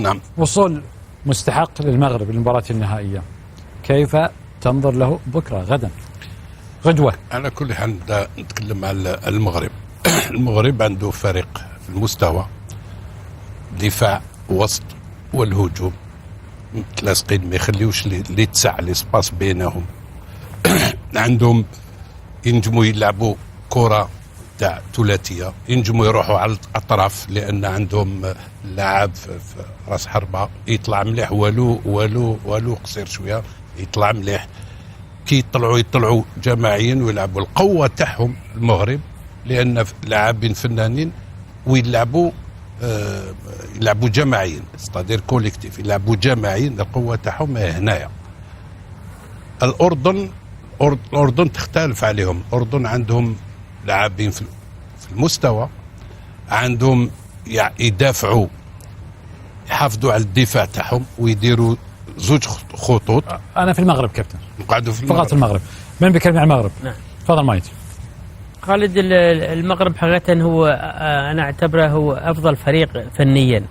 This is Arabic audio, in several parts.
نعم. وصول مستحق للمغرب للمباراة النهائية، كيف تنظر له بكرة غدا غدوة؟ على كل حال نتكلم على المغرب. المغرب عنده فريق في المستوى، دفاع، وسط، والهجوم متلاصقين، ما يخليوش اللي يتسع ليسباس بينهم. عندهم ينجموا يلعبوا كرة تاع ثلاثية، ينجموا يروحوا على الأطراف لأن عندهم لاعب في راس حربة يطلع مليح، والو قصير شوية يطلع مليح. كي يطلعوا جماعيا ويلعبوا القوة تاعهم المغرب، لأن لاعبين فنانين ويلعبوا يلعبوا جماعيا، ستادير كوليكتيف، يلعبوا جماعيا. القوة تاعهم هنايا. الأردن تختلف عليهم. الأردن عندهم لاعبين في المستوى، عندهم يدافعوا، يحافظوا على الدفاع تاعهم ويديروا زوج خطوط. أنا في المغرب كابتن، نقعدوا في المغرب. فقط المغرب. من بيكلم عن المغرب؟ نعم. تفضل مايتي. خالد، المغرب حقيقة هو أنا أعتبره هو أفضل فريق فنيا،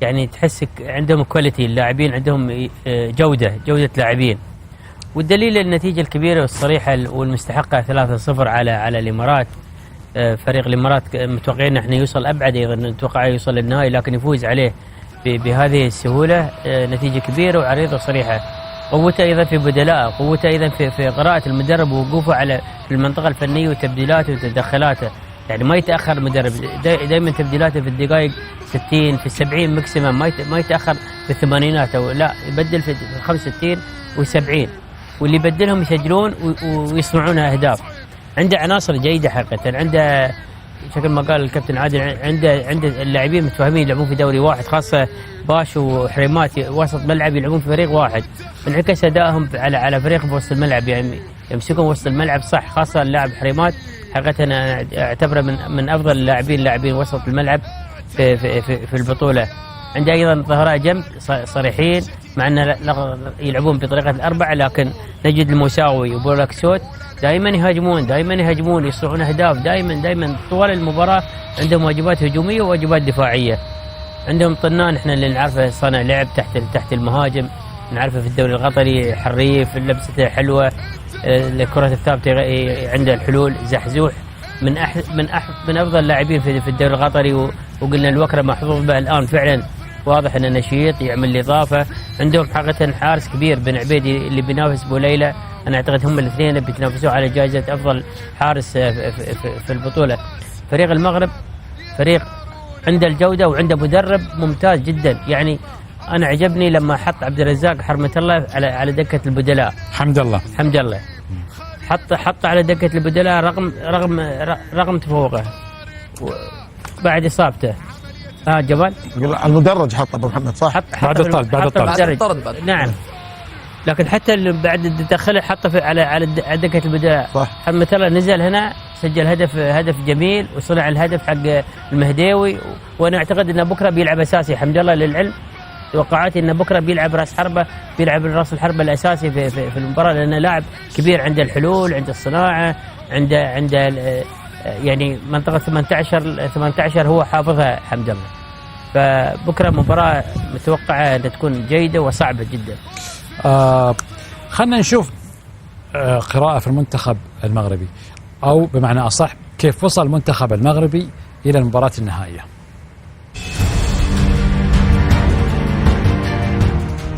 يعني تحسك عندهم كواليتي، اللاعبين عندهم جودة لاعبين، والدليل النتيجة الكبيرة والصريحة والمستحقة 3-0 على الإمارات. فريق الإمارات متوقعين احنا يوصل أبعد، أيضا نتوقع يوصل للنهائي، لكن يفوز عليه بهذه السهولة. نتيجة كبيرة وعريضة وصريحة. قوته أيضا في بدلاء، قوته أيضا في قراءة المدرب ووقوفه على المنطقة الفنية وتبديلاته وتدخلاته، يعني ما يتأخر المدرب، دائما تبديلاته في الدقائق 60 في 70 ماكسيمم، ما يتأخر في الثمانينات، لا يبدل في 65 و70، واللي يبدلهم يسجلون ويصنعون أهداف. عنده عناصر جيدة حقيقة، عنده شكل ما قال الكابتن عادل، عنده اللاعبين متفاهمين يلعبون في دوري واحد، خاصة باش وحريمات وسط ملعب يلعبون في فريق واحد. انعكس أدائهم على فريق في وسط الملعب، يعني يمسكون وسط الملعب صح، خاصة اللاعب حريمات حقيقة أنا أعتبره من أفضل لاعبين وسط الملعب في البطولة. عنده أيضا ظهراء جنب صريحين، مع أن يلعبون بطريقة الأربعة، لكن نجد المساوي وبولاكسوت دائما يهاجمون يصنعون أهداف دائما طوال المباراة. عندهم واجبات هجومية وواجبات دفاعية. عندهم طنان احنا اللي نعرفه صانع لعب تحت المهاجم، نعرفه في الدوري القطري حريف، لبسته حلوة، الكرة الثابتة عنده الحلول، زحزوح، من أفضل اللاعبين في الدوري القطري. وقلنا الوكرة محظوظ به الآن، فعلا واضح أنه نشيط يعمل الإضافة. عندهم حقيقة حارس كبير بن عبيدي اللي بينافس بوليلة، أنا أعتقد هم الاثنين بيتنافسوا على جائزة أفضل حارس في البطولة. فريق المغرب فريق عنده الجودة وعنده مدرب ممتاز جدا، يعني أنا عجبني لما حط عبد الرزاق حرمة الله على دكة البدلاء. حمد الله حط على دكة البدلاء رغم تفوقه بعد إصابته. جبال المدرج حط ابو محمد صح، بعد الطرد. نعم، لكن حتى اللي بعد دخله حطه على دكة البدلاء صح. حرمة الله نزل هنا، سجل هدف جميل، وصنع الهدف حق المهديوي. وانا اعتقد انه بكره بيلعب اساسي. حمد الله للعلم توقعاتي انه بكره بيلعب راس الحربة الاساسي في المباراه، لانه لاعب كبير، عنده الحلول، عنده الصناعه، عنده يعني منطقه 18 هو حافظها حمد الله. فبكره مباراه متوقعه ان تكون جيده وصعبه جدا. خلنا نشوف قراءة في المنتخب المغربي، أو بمعنى أصح كيف وصل المنتخب المغربي إلى المباراة النهائية.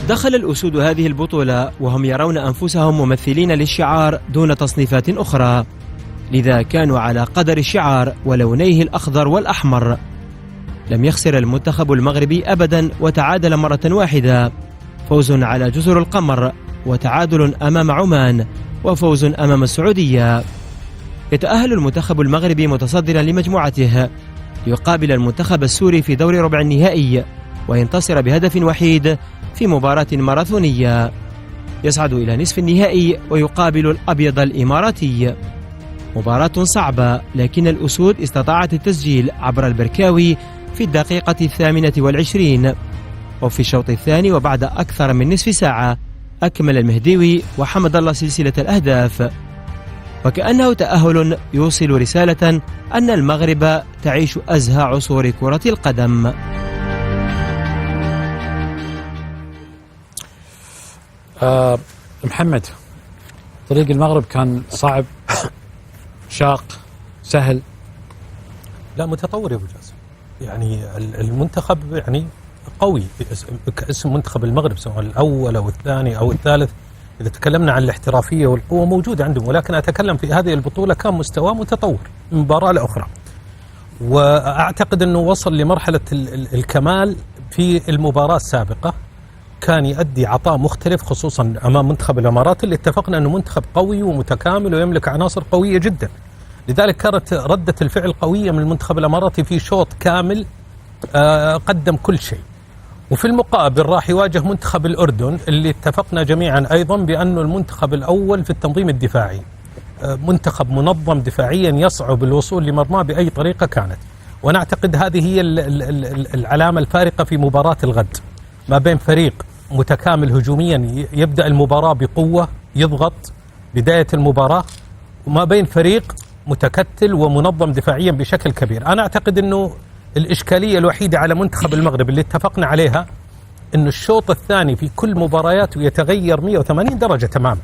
دخل الأسود هذه البطولة وهم يرون أنفسهم ممثلين للشعار دون تصنيفات أخرى، لذا كانوا على قدر الشعار ولونيه الأخضر والأحمر. لم يخسر المنتخب المغربي أبدا وتعادل مرة واحدة، فوز على جزر القمر، وتعادل أمام عمان، وفوز أمام السعودية. يتأهل المنتخب المغربي متصدرا لمجموعته ليقابل المنتخب السوري في دور ربع النهائي، وينتصر بهدف وحيد في مباراة ماراثونية. يصعد إلى نصف النهائي ويقابل الأبيض الإماراتي. مباراة صعبة، لكن الأسود استطاعت التسجيل عبر البركاوي في الدقيقة 28، وفي الشوط الثاني وبعد أكثر من نصف ساعة أكمل المهديوي وحمد الله سلسلة الأهداف، وكأنه تأهل يوصل رسالة أن المغرب تعيش أزهى عصور كرة القدم. محمد، طريق المغرب كان صعب، شاق، سهل؟ لا، متطور يا ابو جاسم. يعني المنتخب يعني قوي، كاسم منتخب المغرب سواء الاول او الثاني او الثالث. اذا تكلمنا عن الاحترافيه والقوه موجوده عندهم، ولكن اتكلم في هذه البطوله كان مستواه متطور من مباراه لاخرى. واعتقد انه وصل لمرحله الكمال في المباراه السابقه، كان يؤدي عطاء مختلف خصوصا امام منتخب الامارات اللي اتفقنا انه منتخب قوي ومتكامل ويملك عناصر قويه جدا. لذلك كانت ردة الفعل قوية من المنتخب الاماراتي في شوط كامل، قدم كل شيء. وفي المقابل راح يواجه منتخب الاردن اللي اتفقنا جميعا ايضا بانه المنتخب الاول في التنظيم الدفاعي، منتخب منظم دفاعيا يصعب الوصول لمرماه باي طريقه كانت. وانا اعتقد هذه هي العلامه الفارقه في مباراه الغد، ما بين فريق متكامل هجوميا يبدا المباراه بقوه يضغط بدايه المباراه، وما بين فريق متكتل ومنظم دفاعيا بشكل كبير. انا اعتقد انه الاشكاليه الوحيده على منتخب المغرب اللي اتفقنا عليها انه الشوط الثاني في كل مبارياته يتغير 180 درجه تماما،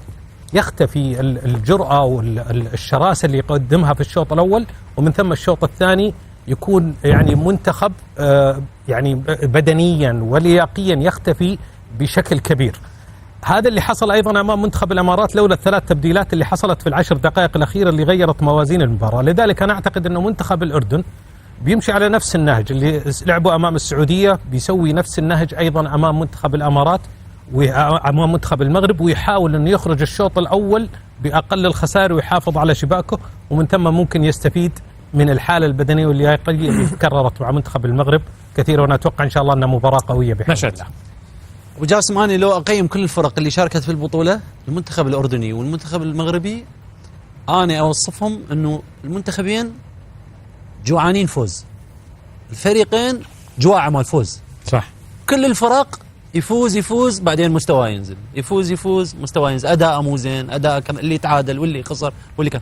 يختفي الجرأة والشراسة اللي يقدمها في الشوط الأول، ومن ثم الشوط الثاني يكون يعني منتخب يعني بدنيا ولياقيا يختفي بشكل كبير. هذا اللي حصل أيضا أمام منتخب الإمارات لولا الثلاث تبديلات اللي حصلت في العشر دقائق الأخيرة اللي غيرت موازين المباراة. لذلك أنا أعتقد أنه منتخب الأردن بيمشي على نفس النهج اللي لعبوا أمام السعودية، بيسوي نفس النهج أيضا أمام منتخب الإمارات وأمام منتخب المغرب، ويحاول أنه يخرج الشوط الأول بأقل الخسائر ويحافظ على شباكه، ومن ثم ممكن يستفيد من الحالة البدنية واللياقية اللي تكررت مع منتخب المغرب كثيرا. وأنا أتوقع إن شاء الله أنها مباراة قوية بحول الله. أبو جاسم، أنا لو أقيم كل الفرق اللي شاركت في البطولة، المنتخب الأردني والمنتخب المغربي، أنا أوصفهم أنه المنتخبين جوعانين فوز، الفريقين جواعة مال فوز. صح. كل الفرق يفوز بعدين مستواه ينزل، يفوز مستواه ينزل، أداء مو زين، أداء اللي تعادل واللي خسر واللي كان.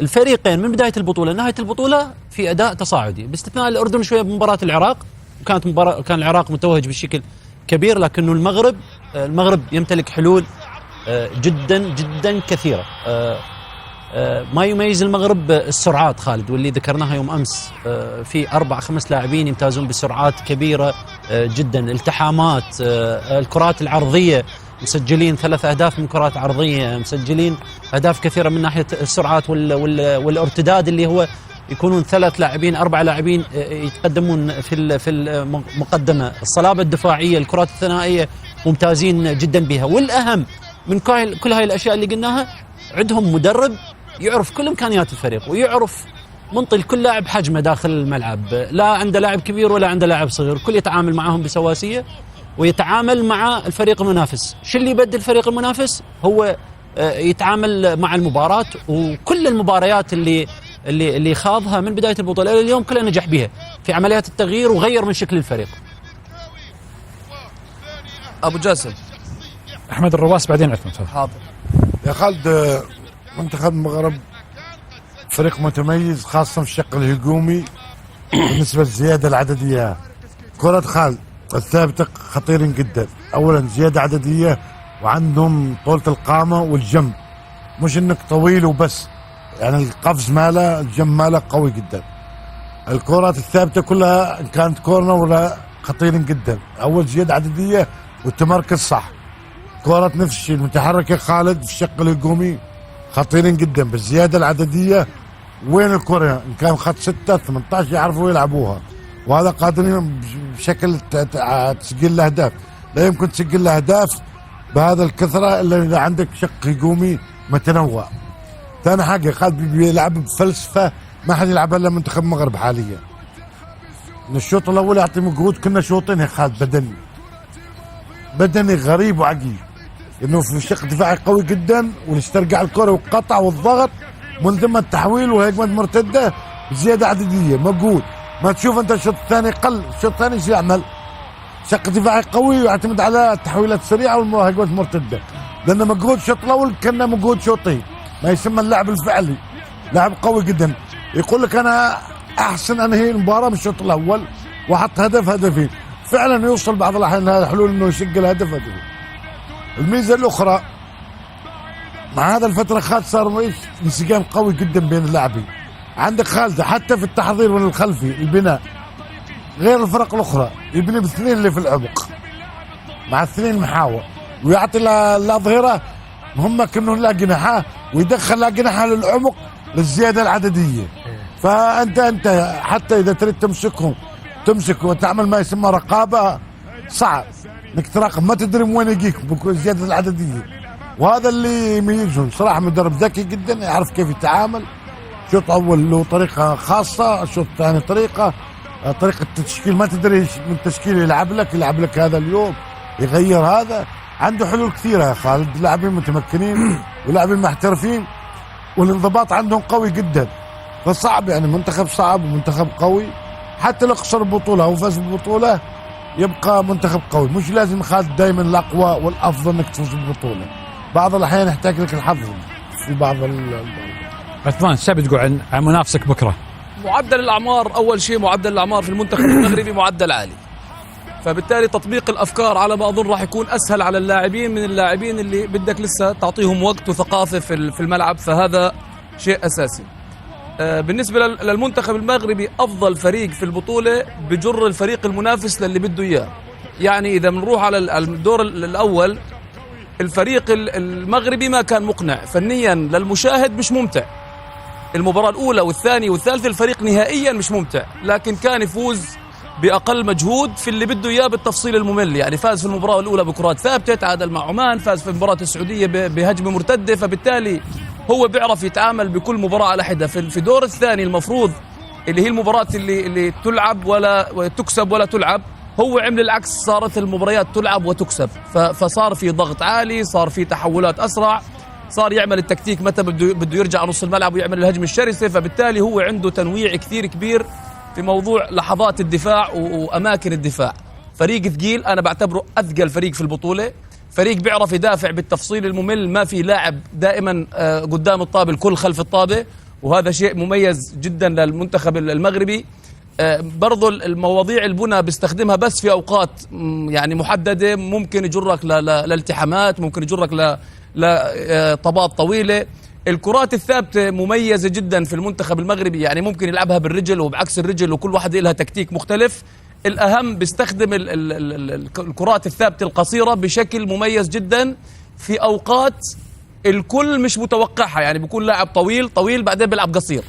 الفريقين من بداية البطولة لنهاية البطولة في أداء تصاعدي، باستثناء الأردن شوية بمباراة العراق، كان العراق متوهج بشكل كبير، لكنه المغرب يمتلك حلول جدا جدا كثيرة. ما يميز المغرب السرعات خالد، واللي ذكرناها يوم أمس، في 4-5 لاعبين يمتازون بسرعات كبيرة جدا، التحامات، الكرات العرضية، مسجلين 3 أهداف من كرات عرضية، مسجلين أهداف كثيرة من ناحية السرعات والارتداد، اللي هو يكونون 3 لاعبين 4 لاعبين يتقدمون في المقدمة، الصلابة الدفاعية، الكرات الثنائية ممتازين جدا بها. والأهم من كل هاي الأشياء اللي قلناها، عندهم مدرب يعرف كل إمكانيات الفريق، ويعرف منطي لكل لاعب حجمه داخل الملعب، لا عنده لاعب كبير ولا عنده لاعب صغير، كل يتعامل معهم بسواسية ويتعامل مع الفريق المنافس. شو اللي يبدل الفريق المنافس؟ هو يتعامل مع المباراة، وكل المباريات اللي خاضها من بداية البطولة إلى اليوم كلها نجح بها في عمليات التغيير وغير من شكل الفريق. أبو جاسم. أحمد الرواس بعدين عثمان. حاضر يا خالد، منتخب المغرب فريق متميز خاصة في الشق الهجومي بالنسبة للزيادة العددية. كرة خالد الثابتة خطيرين جدا، أولا زيادة عددية وعندهم طولة القامة والجنب، مش انك طويل وبس، يعني القفز ماله الجنب ماله قوي جدا. الكرات الثابتة كلها إن كانت كورنر ولا خطيرين جدا، أول زيادة عددية والتمركز صح. كرات نفس الشيء المتحركة خالد في الشق الهجومي خطيرين جدا بالزيادة العددية. وين الكرة إن كان خط 6-18 يعرفوا يلعبوها، وهذا قادرين بشكل تسجيل الأهداف. لا يمكن تسجيل الأهداف بهذا الكثرة إلا إذا عندك شق هجومي متنوع. ثاني حاجة خالد بيلعب بفلسفة ما حد يلعبها إلا منتخب المغرب حاليا. من الشوط الأول يعطي مجهود، كنا شوطين يا خالد بدني غريب وعجيب، انه في شق دفاعي قوي جدا ونسترجع الكره والقطع والضغط، من ثم التحويل وهجمه مرتده بزياده عدديه مجهود. ما تشوف انت الشوط الثاني قل، الشوط الثاني ايش يعمل؟ شق دفاعي قوي ويعتمد على التحويلات السريعه والهجمات المرتده، لان مجهود الشوط الاول كان مجهود شوطين، ما يسمى اللعب الفعلي. لاعب قوي جدا يقول لك انا احسن انهي المباراه من الشوط الاول واحط هدفين، فعلا يوصل بعض الاحيان هذا الحلول انه يسجل هدفين. الميزة الأخرى مع هذا الفترة خالد صار انسجام قوي جدا بين اللاعبين. عندك خالد حتى في التحضير من الخلفي البناء غير الفرق الأخرى يبني بالاثنين اللي في العمق مع الاثنين المحاور، ويعطي الأظهرة هم كأنه لا جناحة ويدخل لا جناحة للعمق للزيادة العددية. فأنت حتى إذا تريد تمسك وتعمل ما يسمى رقابة صعب انك تراقب، ما تدري من وين يجيك بالزيادة العددية. وهذا اللي يميزهم صراحة، مدرب ذكي جدا يعرف كيف يتعامل. شوط أول له طريقة خاصة، الشوط الثاني طريقة التشكيل ما تدري من التشكيل يلعب لك هذا اليوم يغير هذا. عنده حلول كثيرة يا خالد، لاعبين متمكنين ولاعبين محترفين والانضباط عندهم قوي جدا. فصعب يعني منتخب صعب ومنتخب قوي، حتى لو خسر البطولة أو فاز بالبطولة يبقى منتخب قوي. مش لازم خالد دائما الأقوى والأفضل انك تفوز بالبطولة، بعض الأحيان يحتاج لك الحظ في بعض عثمان شو بتقول عن منافسك بكرة؟ معدل الأعمار، أول شيء معدل الأعمار في المنتخب المغربي معدل عالي، فبالتالي تطبيق الأفكار على ما أظن راح يكون أسهل على اللاعبين من اللاعبين اللي بدك لسه تعطيهم وقت وثقافة في الملعب، فهذا شيء أساسي. بالنسبة للمنتخب المغربي أفضل فريق في البطولة بجر الفريق المنافس للي بده إياه. يعني إذا بنروح على الدور الأول، الفريق المغربي ما كان مقنع فنيا للمشاهد، مش ممتع. المباراة الأولى والثانية والثالثة الفريق نهائيا مش ممتع، لكن كان يفوز بأقل مجهود في اللي بده إياه بالتفصيل الممل. يعني فاز في المباراة الأولى بكرات ثابتة، تعادل مع عمان، فاز في مباراة السعودية بهجمة مرتدة، فبالتالي هو بيعرف يتعامل بكل مباراة على حدة. في دور الثاني المفروض اللي هي المباراة اللي تلعب ولا تكسب ولا تلعب، هو عمل العكس، صارت المباريات تلعب وتكسب، فصار في ضغط عالي، صار في تحولات أسرع، صار يعمل التكتيك متى بده يرجع نص الملعب ويعمل الهجمة الشرسة. فبالتالي هو عنده تنويع كثير كبير في موضوع لحظات الدفاع وأماكن الدفاع. فريق ثقيل، أنا بعتبره أثقل فريق في البطولة، فريق بيعرف يدافع بالتفصيل الممل، ما في لاعب دائما قدام الطابة، الكل خلف الطابة، وهذا شيء مميز جدا للمنتخب المغربي. برضو المواضيع البنى بيستخدمها بس في أوقات يعني محددة، ممكن يجرك لالتحامات، ممكن يجرك لطابات طويلة. الكرات الثابتة مميزة جدا في المنتخب المغربي، يعني ممكن يلعبها بالرجل وبعكس الرجل، وكل واحد لها تكتيك مختلف. الأهم بيستخدم الكرات الثابتة القصيرة بشكل مميز جدا في أوقات الكل مش متوقعها، يعني بيكون لاعب طويل بعدين بيلعب قصير.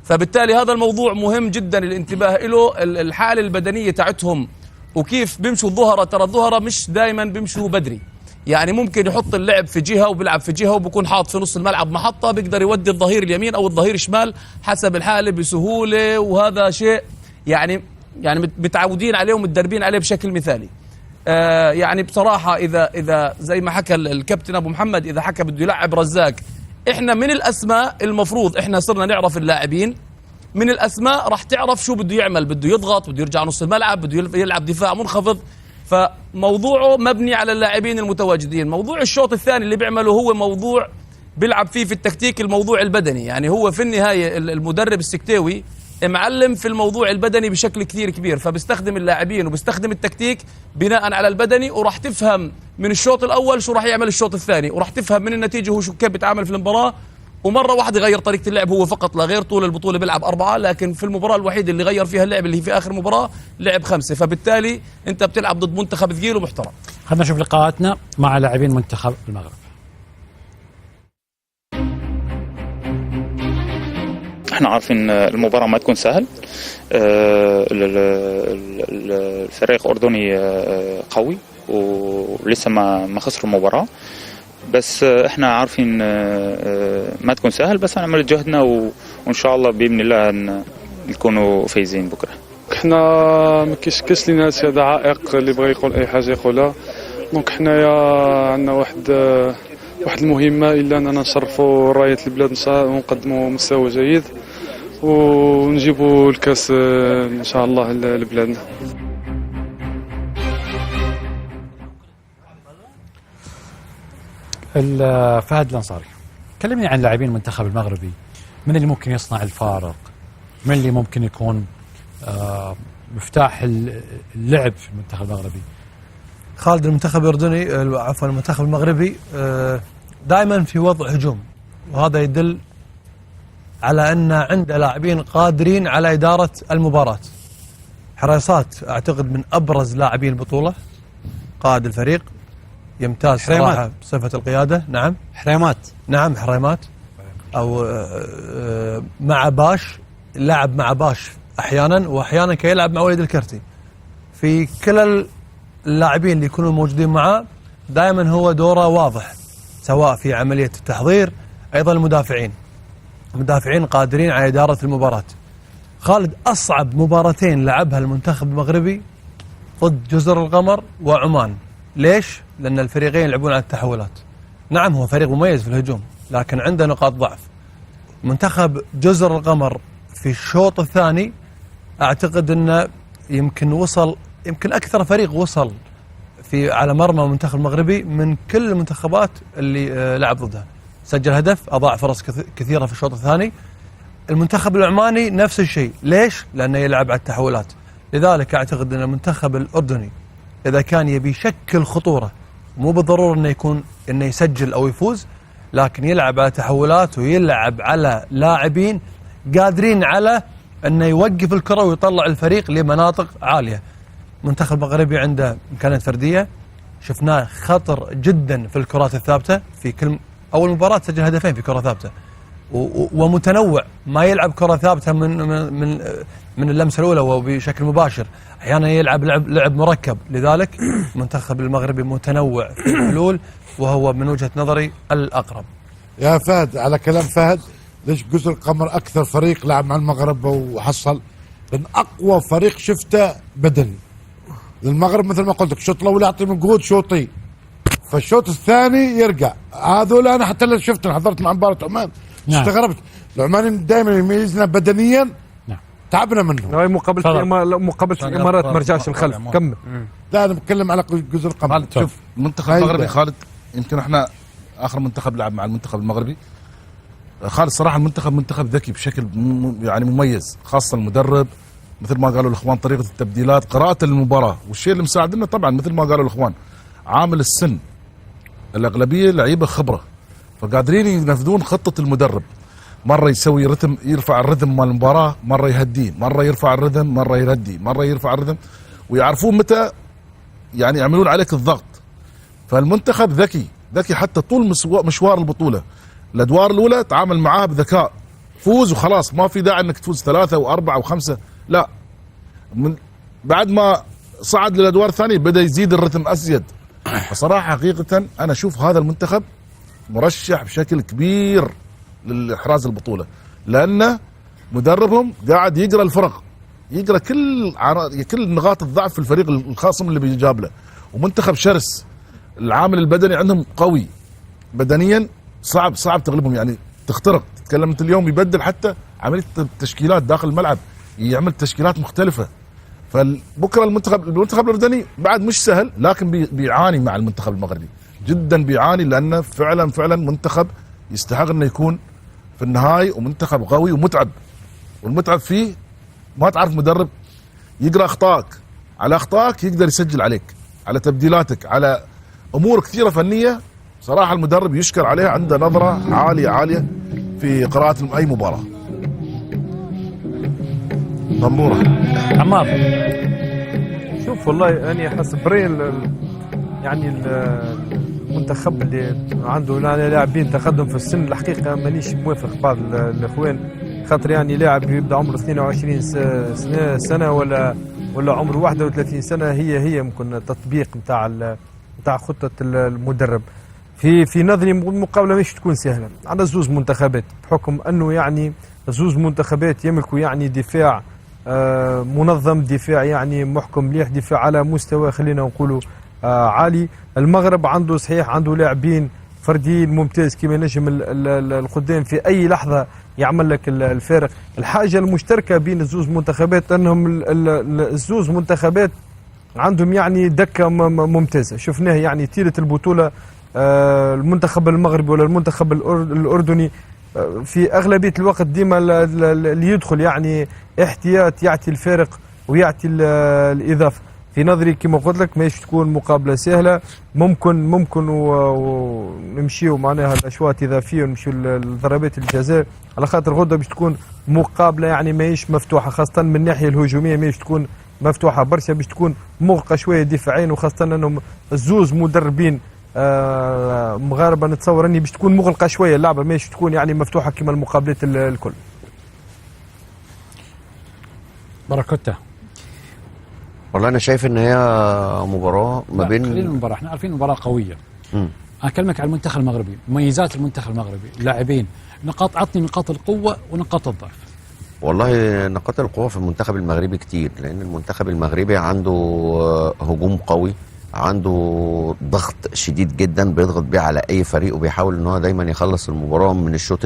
فبالتالي هذا الموضوع مهم جدا الانتباه له. الحالة البدنية تاعتهم وكيف بيمشوا الظهرة، ترى الظهرة مش دائما بيمشوا بدري، يعني ممكن يحط اللعب في جهة وبيلعب في جهة، وبكون حاط في نص الملعب محطة بيقدر يودي الظهير اليمين أو الظهير الشمال حسب الحالة بسهولة. وهذا شيء يعني متعودين عليه ومتدربين عليه بشكل مثالي. يعني بصراحة إذا زي ما حكى الكابتن أبو محمد، إذا حكى بده يلعب رزاق، إحنا من الأسماء المفروض إحنا صرنا نعرف اللاعبين من الأسماء، راح تعرف شو بده يعمل، بده يضغط، بده يرجع نص الملعب، بده يلعب دفاع منخفض. فموضوعه مبني على اللاعبين المتواجدين. موضوع الشوط الثاني اللي بيعمله هو موضوع بيلعب فيه في التكتيك، الموضوع البدني. يعني هو في النهاية المدرب السكتاوي معلم في الموضوع البدني بشكل كثير كبير، فبيستخدم اللاعبين وبيستخدم التكتيك بناء على البدني، وراح تفهم من الشوط الأول شو راح يعمل الشوط الثاني، وراح تفهم من النتيجة هو شو كيف بيتعامل في المباراة. ومرة واحدة غير طريقة اللعب هو فقط لا غير، طول البطولة بيلعب 4، لكن في المباراة الوحيدة اللي غير فيها اللعب اللي هي في آخر مباراة لعب 5. فبالتالي أنت بتلعب ضد منتخب ثقيل ومحترم. خلينا نشوف لقاءاتنا مع لاعبين منتخب المغرب. احنا عارفين المباراة ما تكون سهل، الفريق الأردني قوي ولسه ما خسر المباراة، بس احنا عارفين ما تكون سهل، بس هنعمل جهدنا وان شاء الله باذن الله نكونوا فايزين بكره. احنا ما كاينش لينا هذا عائق اللي بغى يقول اي حاجه يقولها. دونك حنايا عندنا واحد المهمه، الا اننا نشرفوا رايه البلاد ونقدموا مستوى جيد ونجيبوا الكاس ان شاء الله لبلادنا. فهد الأنصاري، كلمني عن لاعبين المنتخب المغربي، من اللي ممكن يصنع الفارق، من اللي ممكن يكون مفتاح اللعب في المنتخب المغربي؟ خالد، المنتخب الأردني عفوا المنتخب المغربي دائما في وضع هجوم، وهذا يدل على أن عنده لاعبين قادرين على إدارة المباراة. حراسات أعتقد من أبرز لاعبي البطولة، قائد الفريق يمتاز صراحة بصفة القيادة. نعم حريمات، نعم حريمات، أو مع باش، لعب مع باش أحيانا، وأحيانا كيلعب مع وليد الكرتي. في كلا اللاعبين اللي يكونوا موجودين معه دائما هو دوره واضح، سواء في عملية التحضير، أيضا المدافعين قادرين على إدارة المباراة. خالد، أصعب مباراتين لعبها المنتخب المغربي ضد جزر القمر وعمان. ليش؟ لأن الفريقين يلعبون على التحولات. نعم هو فريق مميز في الهجوم، لكن عنده نقاط ضعف. منتخب جزر القمر في الشوط الثاني أعتقد أنه يمكن أكثر فريق وصل على مرمى المنتخب المغربي من كل المنتخبات اللي لعب ضدها. سجل هدف، أضاع فرص كثيرة في الشوط الثاني. المنتخب العماني نفس الشيء. ليش؟ لأنه يلعب على التحولات. لذلك أعتقد أن المنتخب الأردني إذا كان يبي يشكل خطورة، مو بالضرورة أنه يسجل أو يفوز، لكن يلعب على تحولات ويلعب على لاعبين قادرين على أنه يوقف الكرة ويطلع الفريق لمناطق عالية. المنتخب المغربي عنده إمكانيات فردية، شفناه خطر جدا في الكرات الثابتة. في كل أول مباراة سجل هدفين في كرة ثابتة، ومتنوع، ما يلعب كرة ثابتة من اللمسة الأولى وبشكل مباشر، أحيانا يلعب لعب مركب. لذلك المنتخب المغربي متنوع في الحلول، وهو من وجهة نظري الأقرب. يا فهد، على كلام فهد، ليش جزر القمر أكثر فريق لعب مع المغرب وحصل؟ لأن أقوى فريق شفته بدني. المغرب مثل ما قلت لك الشوط الأول يعطي مجهود شوطي، فالشوط الثاني يرجع. هذول أنا حتى اللي شفت، حضرت مع مباراة عمان استغربت. العماني دائما يميزنا بدنيا، تعبنا منه. مقابلة الإمارات ما رجعش الخلف. كمل. لا أنا بتكلم على جزر القمر. شوف المنتخب المغربي خالد، يمكن احنا آخر منتخب لعب مع المنتخب المغربي. خالد صراحة المنتخب منتخب ذكي بشكل يعني مميز، خاصة المدرب مثل ما قالوا الإخوان، طريقة التبديلات، قراءة المباراة، والشيء اللي مساعدنا طبعا مثل ما قالوا الإخوان عامل السن. الأغلبية لعيبة خبرة، فقادرين ينفذون خطة المدرب. مرة يسوي رتم، يرفع الرتم مال المباراة، مرة يهديه، مرة يرفع الرتم، مرة يهدي، مرة يرفع الرتم، ويعرفون متى يعني يعملون عليك الضغط. فالمنتخب ذكي حتى طول مشوار البطولة. الأدوار الأولى تعامل معاها بذكاء، فوز وخلاص، ما في داعي أنك تفوز 3 و4 و5، لا. من بعد ما صعد للأدوار الثانية بدأ يزيد الرتم أزيد. فصراحة حقيقة أنا أشوف هذا المنتخب مرشح بشكل كبير لإحراز البطولة، لأن مدربهم قاعد يقرأ الفرق، يقرأ كل نقاط الضعف في الفريق الخاصم اللي بيجاب له. ومنتخب شرس، العامل البدني عندهم قوي بدنيا، صعب تغلبهم، يعني تخترق. تتكلم انت اليوم يبدل حتى عملية التشكيلات داخل الملعب، يعمل تشكيلات مختلفة. فبكرة المنتخب الأردني بعد مش سهل، لكن بيعاني مع المنتخب المغربي جدا، بيعاني، لأنه فعلا منتخب يستحق انه يكون في النهاية، ومنتخب قوي ومتعب. والمتعب فيه ما تعرف مدرب يقرأ أخطائك، على أخطائك يقدر يسجل عليك، على تبديلاتك، على أمور كثيرة فنية. صراحة المدرب يشكر عليها، عنده نظرة عالية في قراءة أي مباراة. طنبورة عمار، شوف والله أنا حسب رأيي يعني المنتخب اللي عنده لاعبين تقدم في السن، الحقيقة مانيش موافق بعض الإخوان، خاطر يعني لاعب يبدأ عمره 22 سنة ولا عمره 31 سنة، هي ممكن تطبيق نتاع خطة المدرب. في نظري المقابلة مش تكون سهلة على زوز منتخبات، بحكم أنه يعني زوز منتخبات يملكوا يعني دفاع منظم، دفاع يعني محكم مليح، دفاع على مستوى خلينا نقولوا عالي. المغرب عنده صحيح عنده لاعبين فرديين ممتاز كما نجم القدام في أي لحظة يعمل لك الفارق. الحاجة المشتركة بين الزوز منتخبات أنهم الزوز منتخبات عندهم يعني دكة ممتازة، شفناه يعني طيلة البطولة. المنتخب المغربي ولا المنتخب الأردني في أغلبية الوقت ديما اللي يدخل يعني احتياط يعطي الفارق ويعطي الإضافة. في نظري كما قلت لك ماهيش تكون مقابله سهله. ممكن ونمشيو معناها الاشواط اضافيه ونمشيو لضربات الجزاء، على خاطر غدا باش تكون مقابله يعني ماهيش مفتوحه، خاصه من الناحيه الهجوميه ماهيش تكون مفتوحه برشا، باش تكون مغلقه شويه دفاعيا، وخاصه انهم الزوز مدربين مغاربه نتصور اني باش تكون مغلقه شويه اللعبه، ماهيش تكون يعني مفتوحه كما المقابلات الكل. بركوته. والله انا شايف ان هي مباراه ما بين خلينا المباراه، احنا عارفين مباراه قويه. انا اكلمك على المنتخب المغربي، مميزات المنتخب المغربي، اللاعبين، نقاط، عطني نقاط القوه ونقاط الضعف. والله نقاط القوه في المنتخب المغربي كتير، لان المنتخب المغربي عنده هجوم قوي، عنده ضغط شديد جدا بيضغط بيه على اي فريق، وبيحاول ان هو دايما يخلص المباراه من الشوط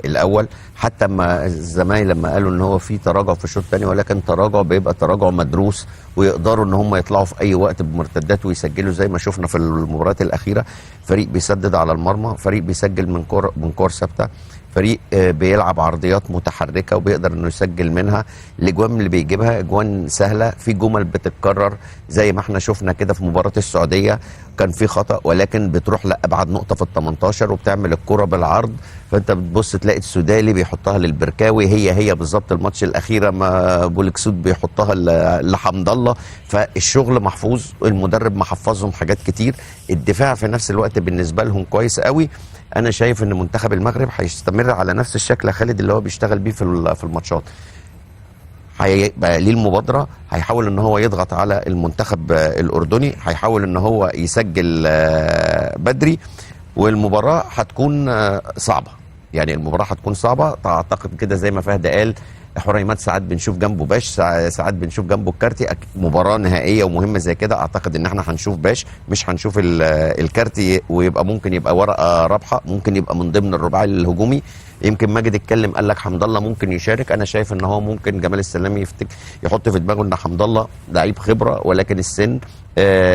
الاول، حتى ما الزمايل لما قالوا ان هو في تراجع في الشوط الثاني، ولكن تراجع بيبقى تراجع مدروس، ويقدروا ان هم يطلعوا في اي وقت بمرتدات ويسجلوا زي ما شفنا في المباريات الاخيره. فريق بيسدد على المرمى، فريق بيسجل من كور ثابته، فريق بيلعب عرضيات متحركه وبيقدر انه يسجل منها. الاجوان اللي بيجيبها اجوان سهله، في جمل بتتكرر زي ما احنا شفنا كده في مباراه السعوديه، كان في خطا ولكن بتروح لابعد نقطه في ال18 وبتعمل الكره بالعرض، فانت بتبص تلاقي السودالي بيحطها للبركاوي، هي بالظبط الماتش الاخيره ما بولكسود بيحطها لحمد الله. فالشغل محفوظ، المدرب محفظهم حاجات كتير، الدفاع في نفس الوقت بالنسبه لهم كويس قوي. انا شايف ان منتخب المغرب هيستمر على نفس الشكل يا خالد اللي هو بيشتغل بيه في الماتشات، هيبقى ليه المبادره، هيحاول ان هو يضغط على المنتخب الاردني، هيحاول ان هو يسجل بدري، والمباراه هتكون صعبه. يعني المباراه هتكون صعبه، اعتقد كده زي ما فهد قال، حريمات ساعات بنشوف جنبه باش، ساعات بنشوف جنبه الكارتي. مباراه نهائيه ومهمه زي كده اعتقد ان احنا هنشوف باش، مش هنشوف الكارتي، ويبقى ممكن يبقى ورقه رابحه، ممكن يبقى من ضمن الرباعي الهجومي. يمكن ماجد اتكلم قال لك حمد الله ممكن يشارك، انا شايف ان هو ممكن جمال السلامي يحط في دماغه ان حمد الله لعيب خبره، ولكن السن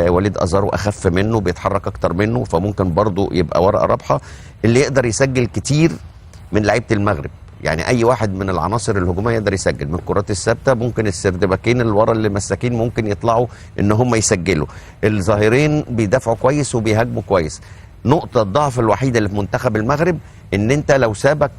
وليد ازارو اخف منه، بيتحرك اكتر منه، فممكن برضه يبقى ورقه رابحه. اللي يقدر يسجل كتير من لعيبه المغرب، يعني اي واحد من العناصر الهجوميه يقدر يسجل من الكرات الثابته، ممكن السردباكين اللي ورا اللي مساكين ممكن يطلعوا ان هم يسجلوا، الظاهرين بيدافعوا كويس وبيهاجموا كويس. نقطه الضعف الوحيده اللي في منتخب المغرب ان انت لو سابك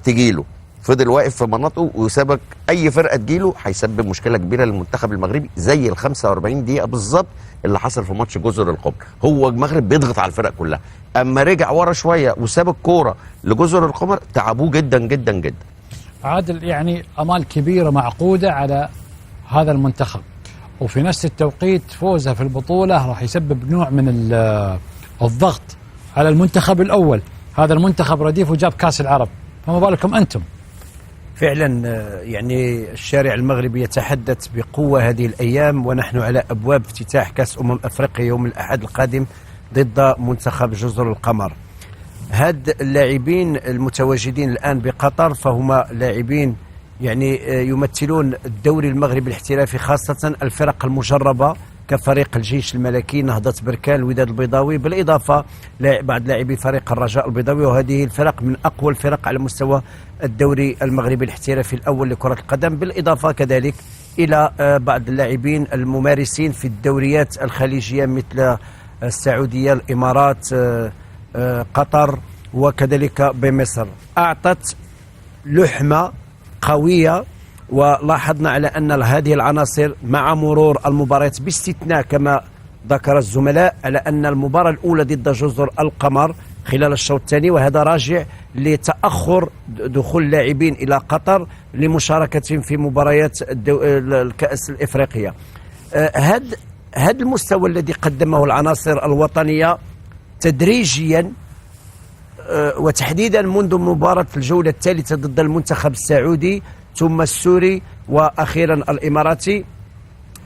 تجيله فضل واقف في مناطقه وسابك اي فرقه تجيله، هيسبب مشكله كبيره للمنتخب المغربي، زي ال 45 دقيقه بالظبط اللي حصل في ماتش جزر القمر. هو المغرب بيضغط على الفرق كلها، اما رجع ورا شويه وساب الكوره لجزر القمر تعبوه جدا جدا جدا. عادل، يعني امال كبيره معقوده على هذا المنتخب، وفي نفس التوقيت فوزه في البطوله راح يسبب نوع من الضغط على المنتخب الاول. هذا المنتخب رديف وجاب كاس العرب، فما بالكم انتم؟ فعلا يعني الشارع المغربي يتحدث بقوة هذه الأيام، ونحن على أبواب افتتاح كأس أفريقيا يوم الأحد القادم ضد منتخب جزر القمر. هاد اللاعبين المتواجدين الآن بقطر فهم لاعبين يعني يمثلون الدوري المغربي الاحترافي، خاصة الفرق المجربة كفريق الجيش الملكي، نهضة بركان، الوداد البيضاوي، بالإضافة بعض لاعبي فريق الرجاء البيضاوي، وهذه الفرق من أقوى الفرق على مستوى الدوري المغربي الاحترافي الأول لكرة القدم، بالإضافة كذلك إلى بعض اللاعبين الممارسين في الدوريات الخليجية مثل السعودية، الإمارات، قطر، وكذلك بمصر. أعطت لحمة قوية، ولاحظنا على أن هذه العناصر مع مرور المباريات باستثناء كما ذكر الزملاء على أن المباراة الأولى ضد جزر القمر خلال الشوط الثاني، وهذا راجع لتأخر دخول اللاعبين إلى قطر لمشاركتهم في مباريات الكأس الإفريقية. هذا المستوى الذي قدمه العناصر الوطنية تدريجيا وتحديدا منذ مباراة الجولة الثالثة ضد المنتخب السعودي ثم السوري وأخيرا الإماراتي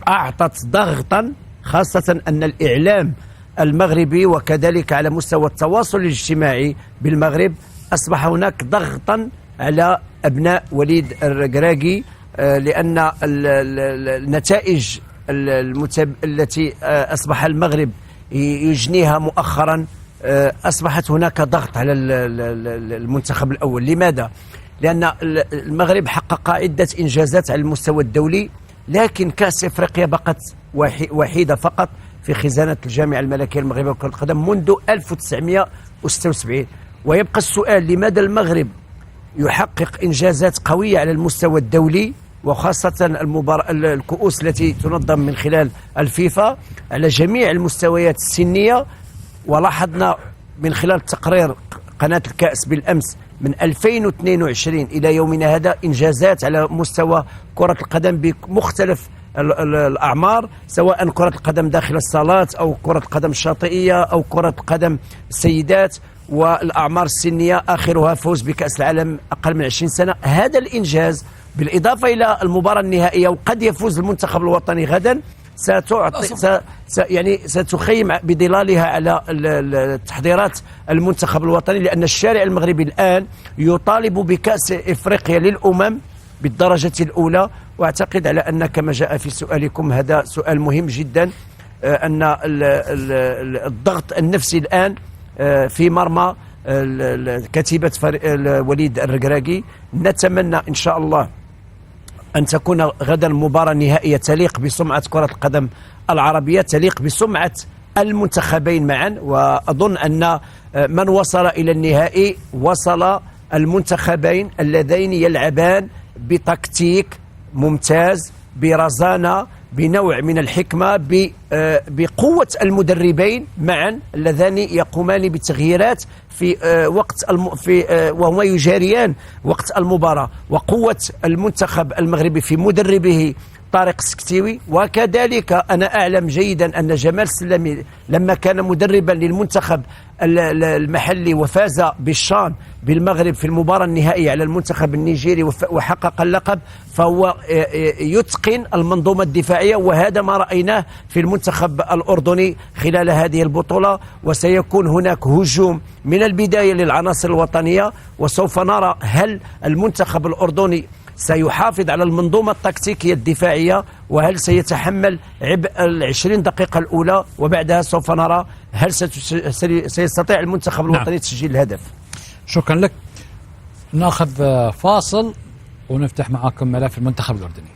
أعطت ضغطا، خاصة أن الإعلام المغربي وكذلك على مستوى التواصل الاجتماعي بالمغرب أصبح هناك ضغطا على أبناء وليد الركراكي، لأن النتائج التي أصبح المغرب يجنيها مؤخرا أصبحت هناك ضغط على المنتخب الأول. لماذا؟ لأن المغرب حقق عدة إنجازات على المستوى الدولي، لكن كأس إفريقيا بقت وحيدة فقط في خزانة الجامعة الملكية المغربية لكرة القدم منذ 1976. ويبقى السؤال: لماذا المغرب يحقق إنجازات قوية على المستوى الدولي، وخاصة الكؤوس التي تنظم من خلال الفيفا على جميع المستويات السنية؟ ولاحظنا من خلال تقرير قناة الكأس بالأمس من 2022 إلى يومنا هذا إنجازات على مستوى كرة القدم بمختلف الأعمار، سواء كرة القدم داخل الصالات أو كرة القدم الشاطئية أو كرة القدم السيدات، والأعمار السنية آخرها فوز بكأس العالم أقل من 20 سنة. هذا الإنجاز بالإضافة إلى المباراة النهائية، وقد يفوز المنتخب الوطني غدا، يعني ستخيم بظلالها على تحضيرات المنتخب الوطني، لأن الشارع المغربي الآن يطالب بكأس إفريقيا للأمم بالدرجة الأولى. وأعتقد على أن كما جاء في سؤالكم هذا سؤال مهم جدا، أن الضغط النفسي الآن في مرمى كتيبة وليد الركراكي. نتمنى إن شاء الله أن تكون غدا مباراة نهائية تليق بسمعة كرة القدم العربية، تليق بسمعة المنتخبين معا. وأظن أن من وصل إلى النهائي وصل المنتخبين اللذين يلعبان بتكتيك ممتاز، برزانة، بنوع من الحكمة، بقوة المدربين معا اللذان يقومان بتغييرات في وقت وهما يجاريان وقت المباراة، وقوة المنتخب المغربي في مدربه طارق السكتيوي. وكذلك أنا أعلم جيدا أن جمال السلامي لما كان مدربا للمنتخب المحلي وفاز بالشان بالمغرب في المباراة النهائية على المنتخب النيجيري وحقق اللقب، فهو يتقن المنظومة الدفاعية، وهذا ما رأيناه في المنتخب الأردني خلال هذه البطولة. وسيكون هناك هجوم من البداية للعناصر الوطنية، وسوف نرى هل المنتخب الأردني سيحافظ على المنظومة التكتيكية الدفاعية، وهل سيتحمل عبء 20 دقيقة الأولى، وبعدها سوف نرى هل سيستطيع المنتخب الوطني تسجيل الهدف. شكرا لك. ناخذ فاصل ونفتح معاكم ملف المنتخب الأردني.